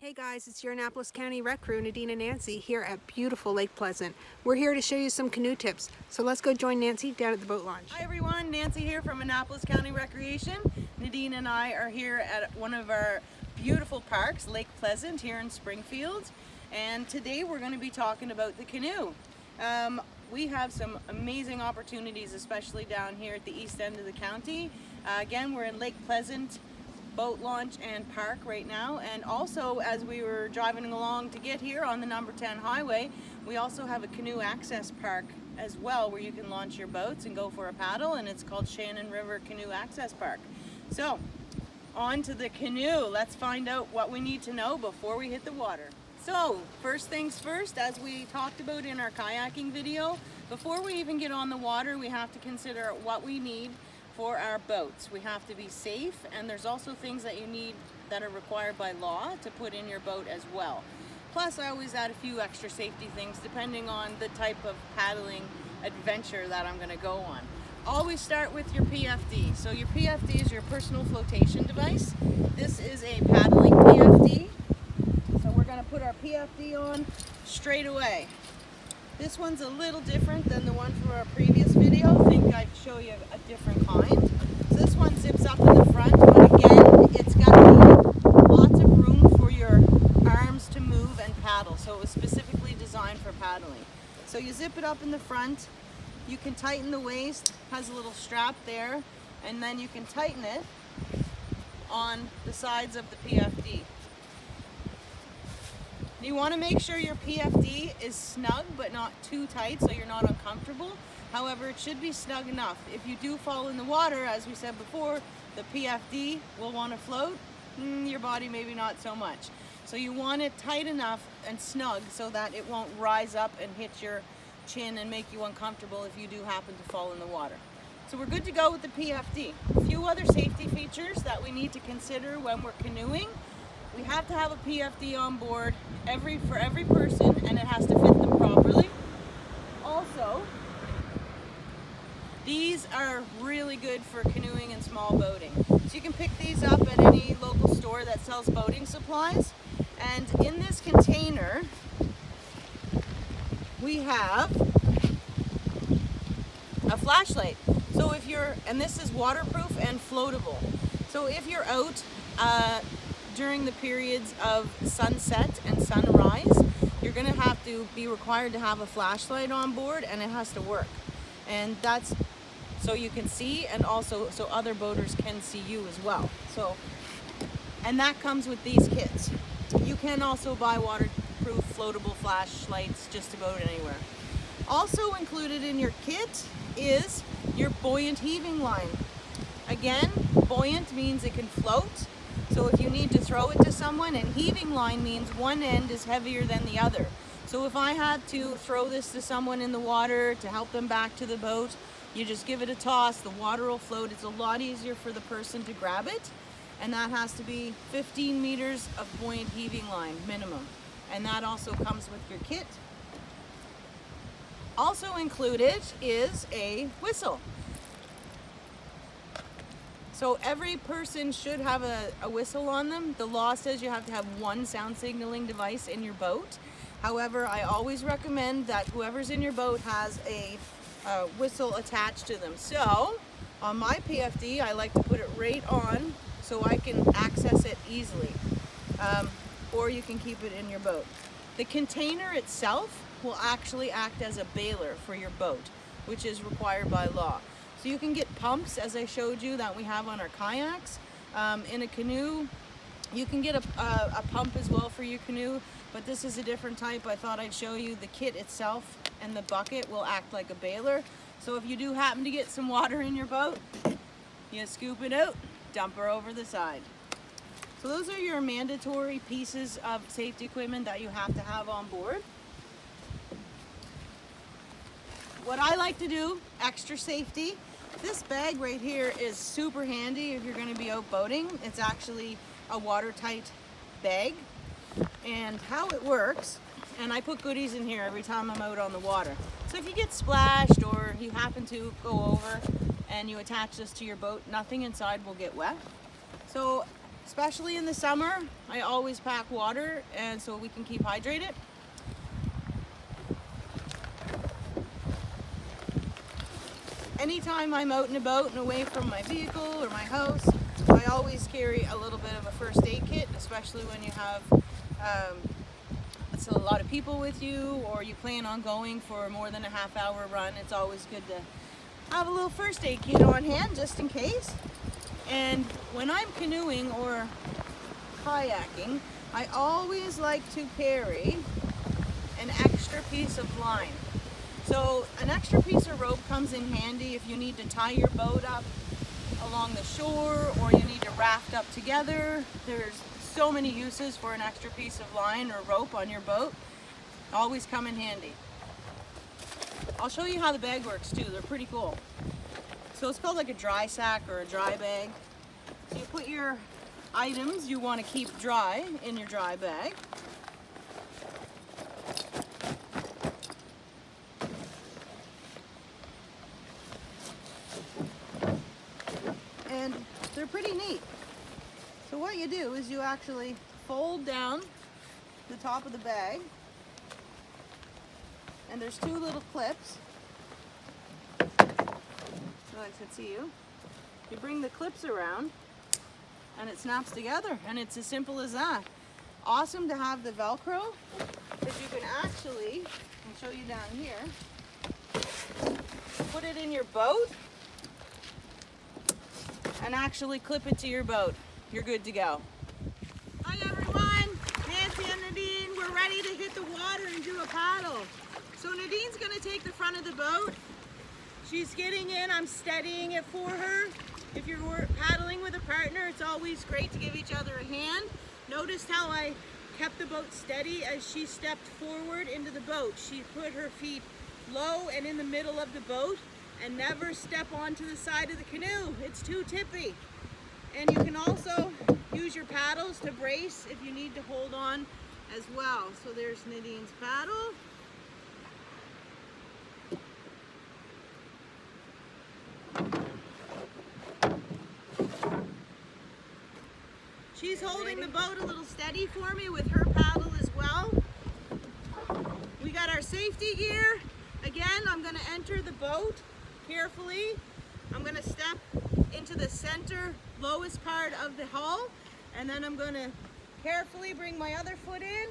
Hey guys, it's your Annapolis County Rec Crew, Nadine and Nancy, here at beautiful Lake Pleasant. We're here to show you some canoe tips, so let's go join Nancy down at the boat launch. Hi everyone, Nancy here from Annapolis County Recreation. Nadine and I are here at one of our beautiful parks, Lake Pleasant, here in Springfield. And today we're going to be talking about the canoe. We have some amazing opportunities, especially down here at the east end of the county. Again, we're in Lake Pleasant boat launch and park right now, and also as we were driving along to get here on the number 10 highway, we also have a canoe access park as well where you can launch your boats and go for a paddle, and it's called Shannon River Canoe Access Park. So on to the canoe. Let's find out what we need to know before we hit the water. So first things first, as we talked about in our kayaking video, before we even get on the water, we have to consider what we need for our boats. We have to be safe, and there's also things that you need that are required by law to put in your boat as well. Plus, I always add a few extra safety things depending on the type of paddling adventure that I'm going to go on. Always start with your PFD. So your PFD is your personal flotation device. This is a paddling PFD. So we're going to put our PFD on straight away. This one's a little different than the one from our previous video. I think I'd show you a different kind. So this one zips up in the front, but again, it's got lots of room for your arms to move and paddle. So it was specifically designed for paddling. So you zip it up in the front, you can tighten the waist, has a little strap there, and then you can tighten it on the sides of the PFD. You want to make sure your PFD is snug but not too tight so you're not uncomfortable. However, it should be snug enough. If you do fall in the water, as we said before, the PFD will want to float, your body maybe not so much. So you want it tight enough and snug so that it won't rise up and hit your chin and make you uncomfortable if you do happen to fall in the water. So we're good to go with the PFD. A few other safety features that we need to consider when we're canoeing. We have to have a PFD on board for every person, and it has to fit them properly. Also, these are really good for canoeing and small boating. So you can pick these up at any local store that sells boating supplies. And in this container, we have a flashlight. So if and this is waterproof and floatable. So if you're out during the periods of sunset and sunrise, you're going to have to be required to have a flashlight on board, and it has to work. And that's so you can see, and also so other boaters can see you as well. And that comes with these kits. You can also buy waterproof floatable flashlights just about anywhere. Also included in your kit is your buoyant heaving line. Again, buoyant means it can float. So if you need to throw it to someone, and heaving line means one end is heavier than the other. So if I had to throw this to someone in the water to help them back to the boat, you just give it a toss, the water will float. It's a lot easier for the person to grab it, and that has to be 15 meters of buoyant heaving line minimum. And that also comes with your kit. Also included is a whistle. So every person should have a whistle on them. The law says you have to have one sound signaling device in your boat. However, I always recommend that whoever's in your boat has a whistle attached to them. So on my PFD, I like to put it right on so I can access it easily. Or you can keep it in your boat. The container itself will actually act as a bailer for your boat, which is required by law. So you can get pumps, as I showed you, that we have on our kayaks. In a canoe, you can get a pump as well for your canoe, but this is a different type. I thought I'd show you the kit itself, and the bucket will act like a bailer. So if you do happen to get some water in your boat, you scoop it out, dump her over the side. So those are your mandatory pieces of safety equipment that you have to have on board. What I like to do, extra safety, this bag right here is super handy if you're going to be out boating. It's actually a watertight bag, and how it works, and I put goodies in here every time I'm out on the water. So if you get splashed or you happen to go over and you attach this to your boat, nothing inside will get wet. So especially in the summer. I always pack water and so we can keep hydrated. Anytime I'm out and about and away from my vehicle or my house, I always carry a little bit of a first aid kit, especially when you have a lot of people with you or you plan on going for more than a half-hour run. It's always good to have a little first aid kit on hand just in case. And when I'm canoeing or kayaking, I always like to carry an extra piece of line. So an extra piece of rope comes in handy if you need to tie your boat up along the shore or you need to raft up together. There's so many uses for an extra piece of line or rope on your boat. Always come in handy. I'll show you how the bag works too. They're pretty cool. So it's called like a dry sack or a dry bag. So you put your items you want to keep dry in your dry bag. And they're pretty neat. So what you do is you actually fold down the top of the bag, and there's two little clips so I can see you. You bring the clips around and it snaps together, and it's as simple as that. Awesome to have the Velcro, because you can actually, I'll show you down here, put it in your boat and actually clip it to your boat. You're good to go. Hi everyone, Nancy and Nadine. We're ready to hit the water and do a paddle. So Nadine's gonna take the front of the boat. She's getting in, I'm steadying it for her. If you're paddling with a partner, it's always great to give each other a hand. Notice how I kept the boat steady as she stepped forward into the boat. She put her feet low and in the middle of the boat, and never step onto the side of the canoe. It's too tippy. And you can also use your paddles to brace if you need to hold on as well. So there's Nadine's paddle. She's holding the boat a little steady for me with her paddle as well. We got our safety gear. Again, I'm going to enter the boat carefully. I'm going to step into the center lowest part of the hull, and then I'm going to carefully bring my other foot in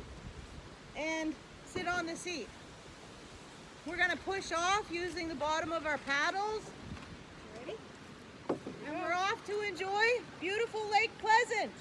and sit on the seat. We're going to push off using the bottom of our paddles. Ready? And we're off to enjoy beautiful Lake Pleasant.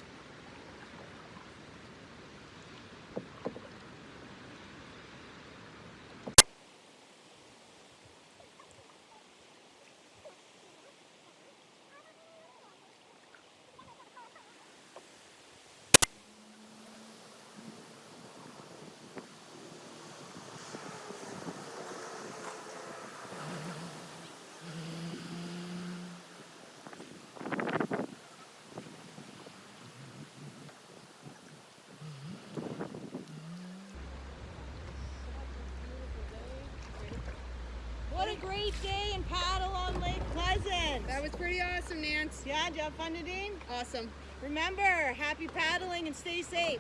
What a great day and paddle on Lake Pleasant. That was pretty awesome, Nance. Yeah, did you have fun, Nadine? Awesome. Remember, happy paddling and stay safe.